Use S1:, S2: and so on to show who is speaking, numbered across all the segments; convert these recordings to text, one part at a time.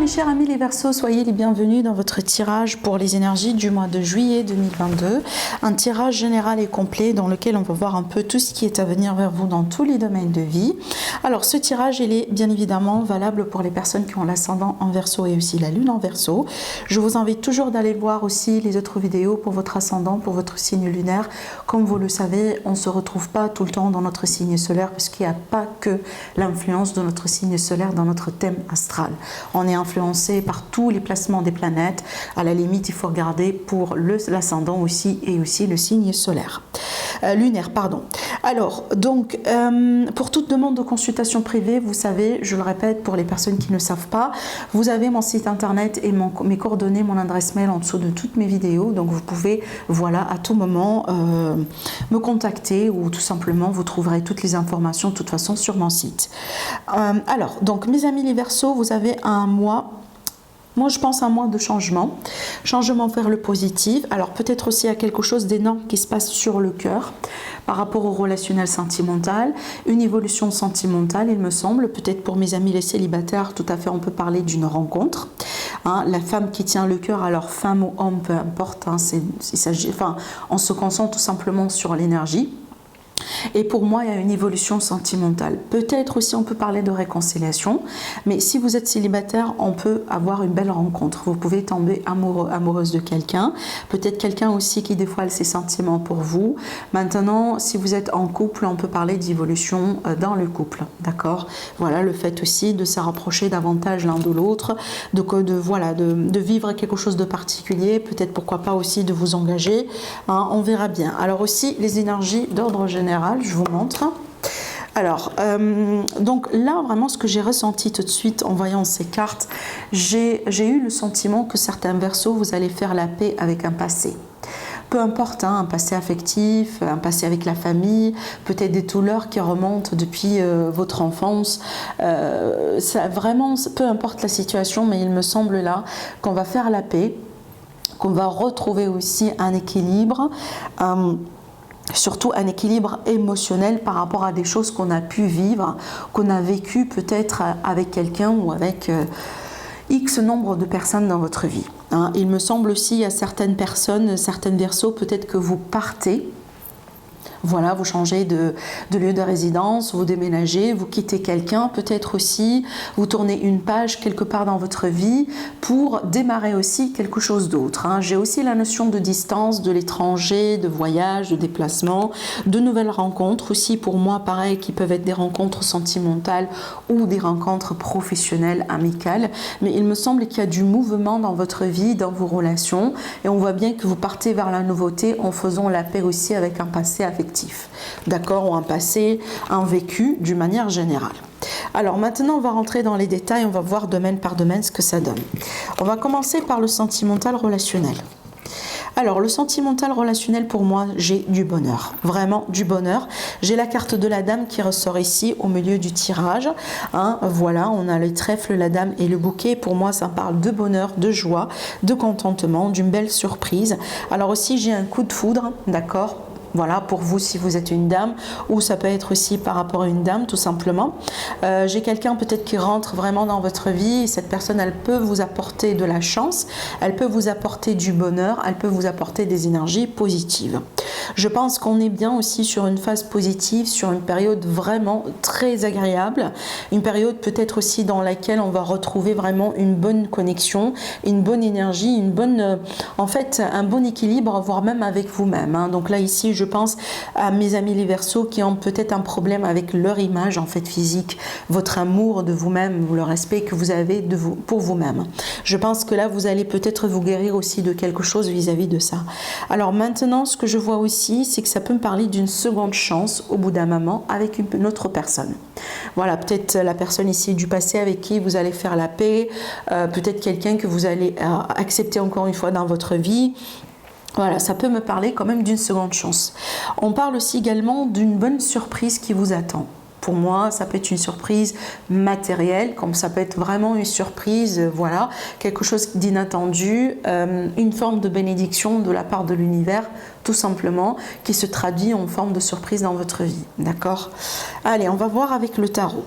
S1: mes chers amis les Verseaux, soyez les bienvenus dans votre tirage pour les énergies du mois de juillet 2022. Un tirage général et complet dans lequel on va voir un peu tout ce qui est à venir vers vous dans tous les domaines de vie. Alors ce tirage, il est bien évidemment valable pour les personnes qui ont l'ascendant en Verseau et aussi la lune en Verseau. Je vous invite toujours d'aller voir aussi les autres vidéos pour votre ascendant, pour votre signe lunaire. Comme vous le savez, on ne se retrouve pas tout le temps dans notre signe solaire parce qu'il n'y a pas que l'influence de notre signe solaire dans notre thème astral. On est influencé par tous les placements des planètes. À la limite, il faut regarder pour l'ascendant aussi et aussi le signe solaire. Lunaire, pardon. Alors, donc, pour toute demande de consultation privée, vous savez, je le répète pour les personnes qui ne savent pas, vous avez mon site internet et mes coordonnées, mon adresse mail en dessous de toutes mes vidéos. Donc, vous pouvez, voilà, à tout moment me contacter ou tout simplement, vous trouverez toutes les informations de toute façon sur mon site. Alors, donc, mes amis les Verseaux, vous avez un mois. Moi, je pense à un mois de changement vers le positif. Alors, peut-être aussi à quelque chose d'énorme qui se passe sur le cœur par rapport au relationnel sentimental. Une évolution sentimentale, il me semble. Peut-être pour mes amis les célibataires, tout à fait, on peut parler d'une rencontre. Hein, la femme qui tient le cœur, alors femme ou homme, peu importe. Hein, on se concentre tout simplement sur l'énergie. Et pour moi, il y a une évolution sentimentale. Peut-être aussi, on peut parler de réconciliation. Mais si vous êtes célibataire, on peut avoir une belle rencontre. Vous pouvez tomber amoureux, amoureuse de quelqu'un. Peut-être quelqu'un aussi qui dévoile ses sentiments pour vous. Maintenant, si vous êtes en couple, on peut parler d'évolution dans le couple. D'accord? Voilà, le fait aussi de se rapprocher davantage l'un de l'autre, de vivre quelque chose de particulier. Peut-être, pourquoi pas aussi, de vous engager. Hein, on verra bien. Alors aussi, les énergies d'ordre général. Je vous montre. Alors, donc là, vraiment, ce que j'ai ressenti tout de suite en voyant ces cartes, j'ai eu le sentiment que certains Verseaux, vous allez faire la paix avec un passé. Peu importe, hein, un passé affectif, un passé avec la famille, peut-être des douleurs qui remontent depuis votre enfance. Vraiment, peu importe la situation, mais il me semble là qu'on va faire la paix, qu'on va retrouver aussi un équilibre. Surtout un équilibre émotionnel par rapport à des choses qu'on a pu vivre, qu'on a vécu peut-être avec quelqu'un ou avec X nombre de personnes dans votre vie. Hein. Il me semble aussi à certaines personnes, certaines Verseaux, peut-être que vous partez. Voilà, vous changez de lieu de résidence, vous déménagez, vous quittez quelqu'un, peut-être aussi vous tournez une page quelque part dans votre vie pour démarrer aussi quelque chose d'autre. Hein. J'ai aussi la notion de distance, de l'étranger, de voyage, de déplacement, de nouvelles rencontres aussi pour moi, pareil, qui peuvent être des rencontres sentimentales ou des rencontres professionnelles, amicales. Mais il me semble qu'il y a du mouvement dans votre vie, dans vos relations et on voit bien que vous partez vers la nouveauté en faisant la paix aussi avec un passé affectif. D'accord, ou un passé, un vécu d'une manière générale. Alors maintenant, on va rentrer dans les détails, on va voir domaine par domaine ce que ça donne. On va commencer par le sentimental relationnel. Alors, le sentimental relationnel, pour moi, j'ai du bonheur. Vraiment du bonheur. J'ai la carte de la dame qui ressort ici au milieu du tirage. Hein, voilà, on a les trèfles, la dame et le bouquet. Pour moi, ça parle de bonheur, de joie, de contentement, d'une belle surprise. Alors aussi, j'ai un coup de foudre, d'accord ? Voilà, pour vous, si vous êtes une dame, ou ça peut être aussi par rapport à une dame, tout simplement. J'ai quelqu'un peut-être qui rentre vraiment dans votre vie, et cette personne, elle peut vous apporter de la chance, elle peut vous apporter du bonheur, elle peut vous apporter des énergies positives. Je pense qu'on est bien aussi sur une phase positive, sur une période vraiment très agréable, une période peut-être aussi dans laquelle on va retrouver vraiment une bonne connexion, une bonne énergie, en fait, un bon équilibre, voire même avec vous-même. Hein. Donc là, ici, je pense à mes amis les Verseaux qui ont peut-être un problème avec leur image en fait physique, votre amour de vous-même, le respect que vous avez pour vous-même. Je pense que là, vous allez peut-être vous guérir aussi de quelque chose vis-à-vis de ça. Alors maintenant, ce que je vois aussi, c'est que ça peut me parler d'une seconde chance au bout d'un moment avec une autre personne. Voilà, peut-être la personne ici du passé avec qui vous allez faire la paix, peut-être quelqu'un que vous allez accepter encore une fois dans votre vie. Voilà, ça peut me parler quand même d'une seconde chance. On parle aussi également d'une bonne surprise qui vous attend. Pour moi, ça peut être une surprise matérielle, comme ça peut être vraiment une surprise, voilà, quelque chose d'inattendu, une forme de bénédiction de la part de l'univers, tout simplement, qui se traduit en forme de surprise dans votre vie. D'accord ? Allez, on va voir avec le tarot.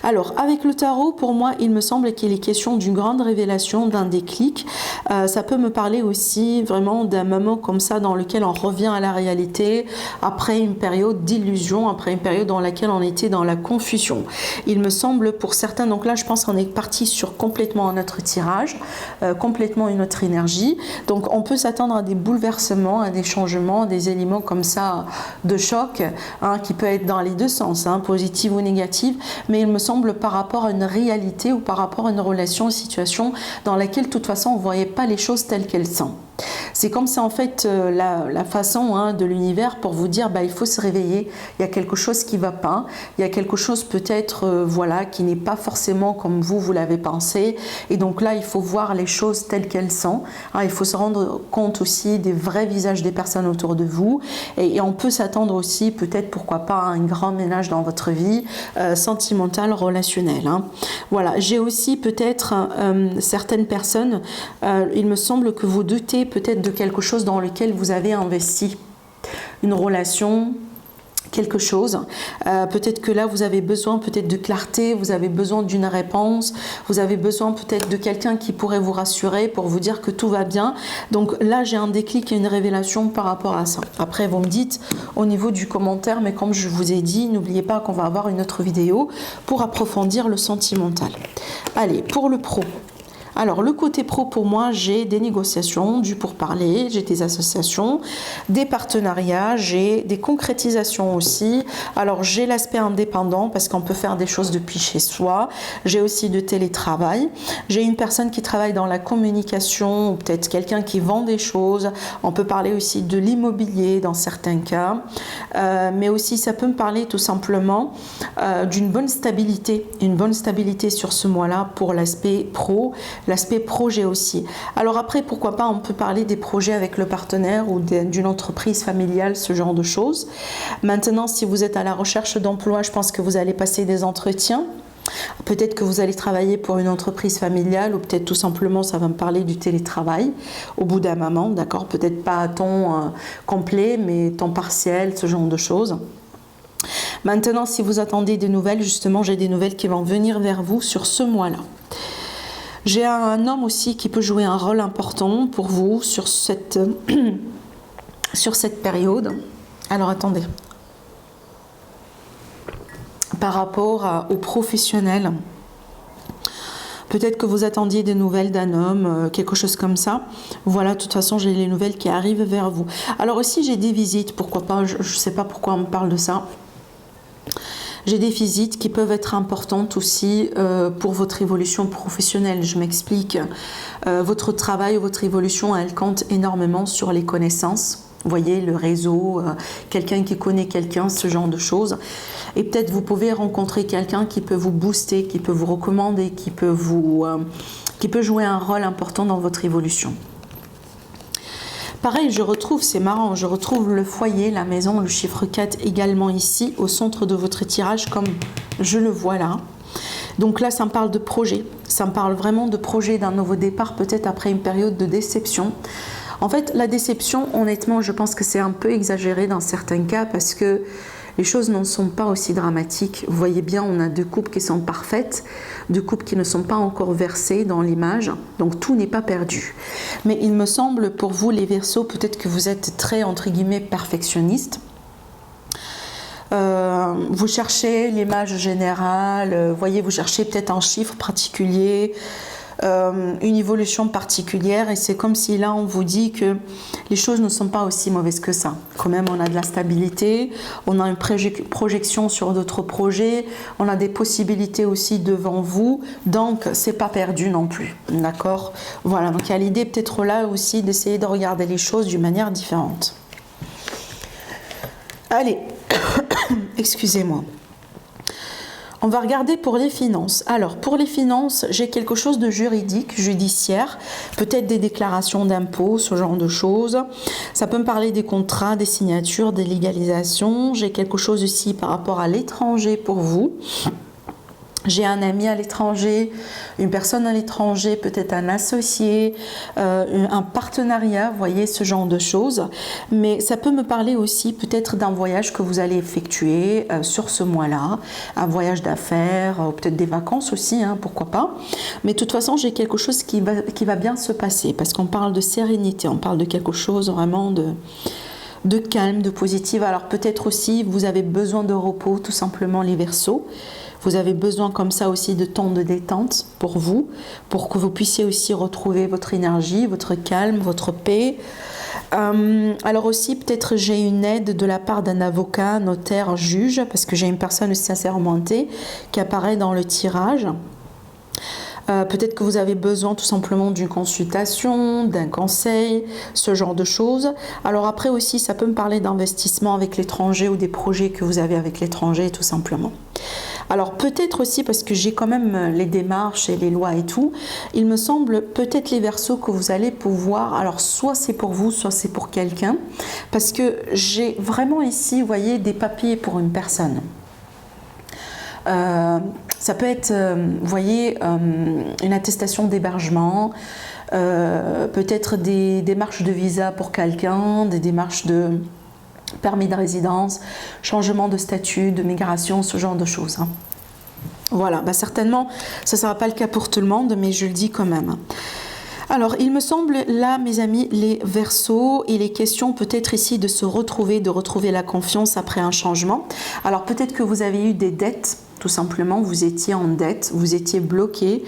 S1: Alors, avec le tarot, pour moi, il me semble qu'il est question d'une grande révélation, d'un déclic. Ça peut me parler aussi vraiment d'un moment comme ça dans lequel on revient à la réalité après une période d'illusion, après une période dans laquelle on était dans la confusion. Il me semble pour certains, donc là je pense qu'on est parti sur complètement un autre tirage, complètement une autre énergie. Donc on peut s'attendre à des bouleversements, à des changements, des éléments comme ça de choc, hein, qui peut être dans les deux sens, hein, positive ou négative, mais il me semble par rapport à une réalité ou par rapport à une relation, une situation dans laquelle de toute façon on ne voyait pas les choses telles qu'elles sont. C'est comme ça en fait la façon, hein, de l'univers pour vous dire il faut se réveiller, il y a quelque chose qui ne va pas, il y a quelque chose peut-être voilà, qui n'est pas forcément comme vous l'avez pensé, et donc là il faut voir les choses telles qu'elles sont, hein, il faut se rendre compte aussi des vrais visages des personnes autour de vous, et on peut s'attendre aussi peut-être pourquoi pas à un grand ménage dans votre vie sentimentale, relationnelle, hein. Voilà, j'ai aussi peut-être certaines personnes, il me semble que vous doutez peut-être de quelque chose dans lequel vous avez investi, une relation, quelque chose. Peut-être que là vous avez besoin peut-être de clarté, vous avez besoin d'une réponse, vous avez besoin peut-être de quelqu'un qui pourrait vous rassurer pour vous dire que tout va bien. Donc là j'ai un déclic et une révélation par rapport à ça. Après vous me dites au niveau du commentaire, mais comme je vous ai dit, n'oubliez pas qu'on va avoir une autre vidéo pour approfondir le sentimental. Allez, pour le pro. Alors, le côté pro, pour moi, j'ai des négociations, du pourparler, j'ai des associations, des partenariats, j'ai des concrétisations aussi. Alors, j'ai l'aspect indépendant parce qu'on peut faire des choses depuis chez soi. J'ai aussi de télétravail. J'ai une personne qui travaille dans la communication ou peut-être quelqu'un qui vend des choses. On peut parler aussi de l'immobilier dans certains cas. Mais aussi, ça peut me parler tout simplement d'une bonne stabilité. Une bonne stabilité sur ce mois-là pour l'aspect pro. L'aspect projet aussi. Alors après, pourquoi pas, on peut parler des projets avec le partenaire ou d'une entreprise familiale, ce genre de choses. Maintenant, si vous êtes à la recherche d'emploi, je pense que vous allez passer des entretiens. Peut-être que vous allez travailler pour une entreprise familiale ou peut-être tout simplement, ça va me parler du télétravail au bout d'un moment, d'accord? Peut-être pas à temps complet, mais temps partiel, ce genre de choses. Maintenant, si vous attendez des nouvelles, justement, j'ai des nouvelles qui vont venir vers vous sur ce mois-là. J'ai un homme aussi qui peut jouer un rôle important pour vous sur cette période. Alors attendez. Par rapport aux professionnels, peut-être que vous attendiez des nouvelles d'un homme, quelque chose comme ça. Voilà, de toute façon, j'ai les nouvelles qui arrivent vers vous. Alors aussi, j'ai des visites, pourquoi pas, je ne sais pas pourquoi on me parle de ça. J'ai des visites qui peuvent être importantes aussi pour votre évolution professionnelle. Je m'explique. Votre travail, votre évolution, elle compte énormément sur les connaissances. Vous voyez, le réseau, quelqu'un qui connaît quelqu'un, ce genre de choses. Et peut-être vous pouvez rencontrer quelqu'un qui peut vous booster, qui peut vous recommander, qui peut jouer un rôle important dans votre évolution. Pareil, je retrouve, c'est marrant, je retrouve le foyer, la maison, le chiffre 4 également ici, au centre de votre tirage, comme je le vois là. Donc là, ça me parle de projet. Ça me parle vraiment de projet, d'un nouveau départ, peut-être après une période de déception. En fait, la déception, honnêtement, je pense que c'est un peu exagéré dans certains cas parce que les choses n'en sont pas aussi dramatiques. Vous voyez bien, on a deux coupes qui sont parfaites, deux coupes qui ne sont pas encore versées dans l'image. Donc tout n'est pas perdu. Mais il me semble, pour vous les Verseaux, peut-être que vous êtes très, entre guillemets, perfectionniste. Vous cherchez l'image générale, voyez, vous cherchez peut-être un chiffre particulier, une évolution particulière, et c'est comme si là on vous dit que les choses ne sont pas aussi mauvaises que ça. Quand même, on a de la stabilité, on a une projection sur d'autres projets, on a des possibilités aussi devant vous, donc c'est pas perdu non plus, d'accord? Voilà, donc il y a l'idée peut-être là aussi d'essayer de regarder les choses d'une manière différente. Allez, excusez-moi. On va regarder pour les finances. Alors, pour les finances, j'ai quelque chose de juridique, judiciaire, peut-être des déclarations d'impôts, ce genre de choses. Ça peut me parler des contrats, des signatures, des légalisations. J'ai quelque chose aussi par rapport à l'étranger pour vous. J'ai un ami à l'étranger, une personne à l'étranger, peut-être un associé, un partenariat, vous voyez, ce genre de choses. Mais ça peut me parler aussi peut-être d'un voyage que vous allez effectuer sur ce mois-là, un voyage d'affaires, peut-être des vacances aussi, hein, pourquoi pas. Mais de toute façon, j'ai quelque chose qui va bien se passer parce qu'on parle de sérénité, on parle de quelque chose vraiment de calme, de positif. Alors peut-être aussi, vous avez besoin de repos, tout simplement les Verseaux. Vous avez besoin comme ça aussi de temps de détente pour vous, pour que vous puissiez aussi retrouver votre énergie, votre calme, votre paix. Alors aussi, peut-être j'ai une aide de la part d'un avocat, notaire, juge, parce que j'ai une personne aussi assermentée qui apparaît dans le tirage. Peut-être que vous avez besoin tout simplement d'une consultation, d'un conseil, ce genre de choses. Alors après aussi, ça peut me parler d'investissement avec l'étranger ou des projets que vous avez avec l'étranger tout simplement. Alors peut-être aussi, parce que j'ai quand même les démarches et les lois et tout, il me semble peut-être les Verseaux que vous allez pouvoir, alors soit c'est pour vous, soit c'est pour quelqu'un, parce que j'ai vraiment ici, vous voyez, des papiers pour une personne. Ça peut être, vous voyez, une attestation d'hébergement, peut-être des démarches de visa pour quelqu'un, des démarches de permis de résidence, changement de statut, de migration, ce genre de choses. Hein. Voilà, bah certainement, ça ne sera pas le cas pour tout le monde, mais je le dis quand même. Alors, il me semble, là, mes amis, les Verseaux, il est question peut-être ici de se retrouver, de retrouver la confiance après un changement. Alors, peut-être que vous avez eu des dettes, tout simplement, vous étiez en dette, vous étiez bloqué,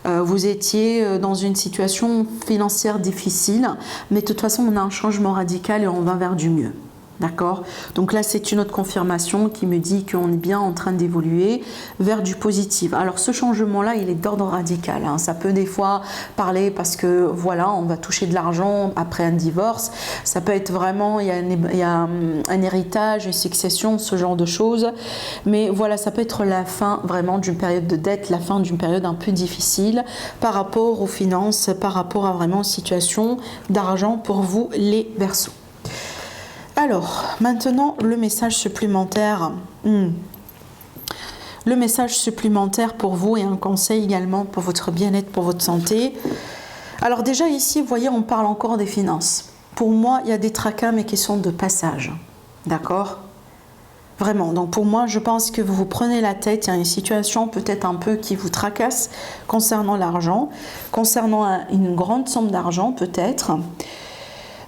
S1: vous étiez dans une situation financière difficile, mais de toute façon, on a un changement radical et on va vers du mieux. D'accord? Donc là, c'est une autre confirmation qui me dit qu'on est bien en train d'évoluer vers du positif. Alors ce changement-là, il est d'ordre radical. Hein. Ça peut des fois parler parce que voilà, on va toucher de l'argent après un divorce. Ça peut être vraiment, il y a un héritage, une succession, ce genre de choses. Mais voilà, ça peut être la fin vraiment d'une période de dette, la fin d'une période un peu difficile par rapport aux finances, par rapport à vraiment une situation d'argent pour vous, les Verseaux. Alors, maintenant, le message supplémentaire. Le message supplémentaire pour vous et un conseil également pour votre bien-être, pour votre santé. Alors déjà ici, vous voyez, on parle encore des finances. Pour moi, il y a des tracas, mais qui sont de passage. D'accord ? Vraiment. Donc pour moi, je pense que vous vous prenez la tête. Il y a une situation peut-être un peu qui vous tracasse concernant l'argent, concernant une grande somme d'argent peut-être.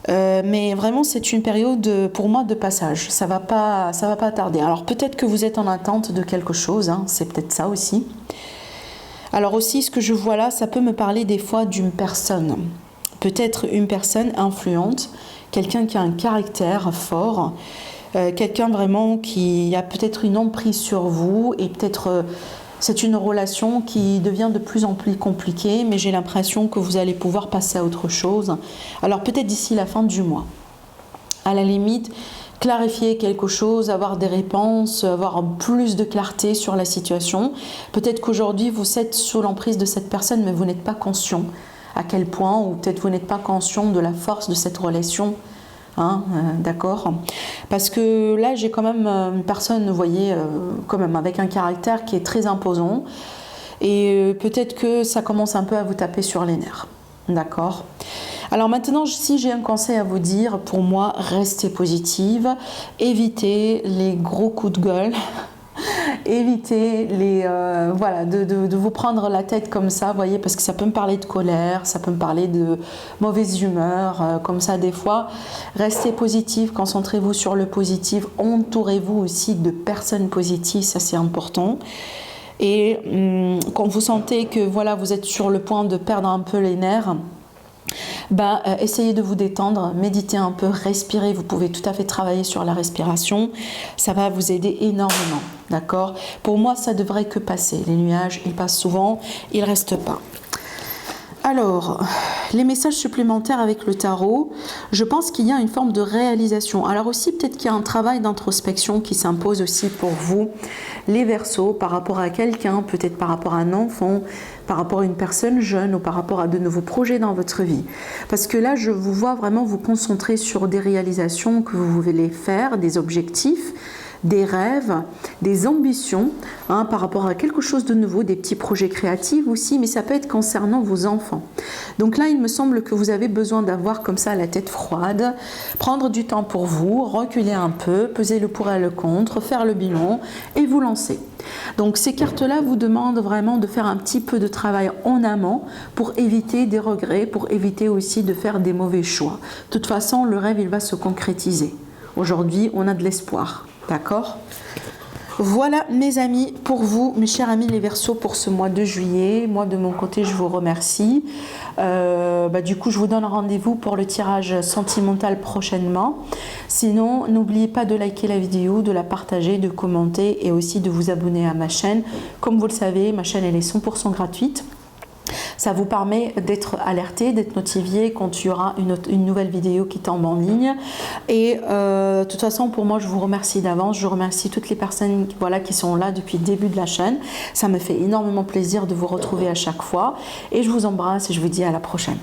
S1: Mais vraiment, c'est une période pour moi de passage. Ça va pas tarder. Alors peut-être que vous êtes en attente de quelque chose, hein, c'est peut-être ça aussi. Alors aussi, ce que je vois là, ça peut me parler des fois d'une personne. Peut-être une personne influente, quelqu'un qui a un caractère fort, quelqu'un vraiment qui a peut-être une emprise sur vous et peut-être... c'est une relation qui devient de plus en plus compliquée, mais j'ai l'impression que vous allez pouvoir passer à autre chose. Alors peut-être d'ici la fin du mois. À la limite, clarifier quelque chose, avoir des réponses, avoir plus de clarté sur la situation. Peut-être qu'aujourd'hui, vous êtes sous l'emprise de cette personne, mais vous n'êtes pas conscient à quel point, ou peut-être vous n'êtes pas conscient de la force de cette relation. Hein, d'accord, parce que là j'ai quand même une personne, vous voyez, quand même avec un caractère qui est très imposant et peut-être que ça commence un peu à vous taper sur les nerfs, d'accord. Alors maintenant, si j'ai un conseil à vous dire, pour moi, restez positive, évitez les gros coups de gueule. Évitez voilà, de vous prendre la tête comme ça, vous voyez, parce que ça peut me parler de colère, ça peut me parler de mauvaise humeur, comme ça des fois. Restez positif, concentrez-vous sur le positif, entourez-vous aussi de personnes positives, ça c'est important. Et quand vous sentez que voilà, vous êtes sur le point de perdre un peu les nerfs, essayez de vous détendre, méditez un peu, respirez. Vous pouvez tout à fait travailler sur la respiration. Ça va vous aider énormément, d'accord? Pour moi, ça devrait que passer. Les nuages, ils passent souvent, ils ne restent pas. Alors, les messages supplémentaires avec le tarot, je pense qu'il y a une forme de réalisation. Alors aussi, peut-être qu'il y a un travail d'introspection qui s'impose aussi pour vous, les Verseaux, par rapport à quelqu'un, peut-être par rapport à un enfant, par rapport à une personne jeune ou par rapport à de nouveaux projets dans votre vie. Parce que là, je vous vois vraiment vous concentrer sur des réalisations que vous voulez faire, des objectifs, des rêves, des ambitions par rapport à quelque chose de nouveau, des petits projets créatifs aussi, mais ça peut être concernant vos enfants. Donc là, il me semble que vous avez besoin d'avoir comme ça la tête froide, prendre du temps pour vous, reculer un peu, peser le pour et le contre, faire le bilan et vous lancer. Donc ces cartes-là vous demandent vraiment de faire un petit peu de travail en amont pour éviter des regrets, pour éviter aussi de faire des mauvais choix. De toute façon, le rêve, il va se concrétiser. Aujourd'hui, on a de l'espoir, d'accord ? Voilà mes amis, pour vous, mes chers amis les Verseaux, pour ce mois de juillet. Moi de mon côté, je vous remercie. Du coup, je vous donne rendez-vous pour le tirage sentimental prochainement. Sinon, n'oubliez pas de liker la vidéo, de la partager, de commenter et aussi de vous abonner à ma chaîne. Comme vous le savez, ma chaîne elle est 100% gratuite. Ça vous permet d'être alerté, d'être notifié quand il y aura une nouvelle vidéo qui tombe en ligne. Et de toute façon, pour moi, je vous remercie d'avance. Je remercie toutes les personnes qui sont là depuis le début de la chaîne. Ça me fait énormément plaisir de vous retrouver à chaque fois. Et je vous embrasse et je vous dis à la prochaine.